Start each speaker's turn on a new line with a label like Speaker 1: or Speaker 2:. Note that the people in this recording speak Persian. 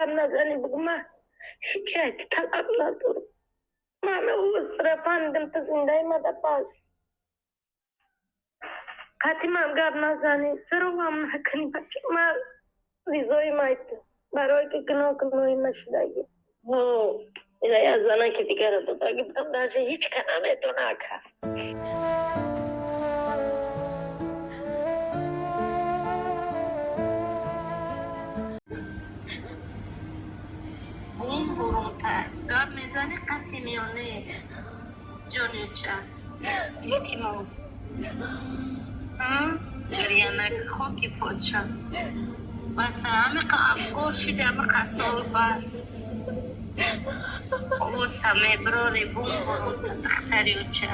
Speaker 1: هم نزنی بگو من هیچ جایی طلب ندارم. من همه او رفندم تا زنده ایمده باز قطعی من گرد نزنی سرو هم نکنی بچه من ریزای مایت برای که گناه نشدگی اینا از زنان که دیگر رو داده بودم داشته هیچ کنمه تو نکرد. این برونتر گاب میزنی قطعی میانه جانیوچه التماس گریانک خاکی پادشا بس همه که افکار شده همه قصال بس اوست همه براری بوم برونتر دختریوچه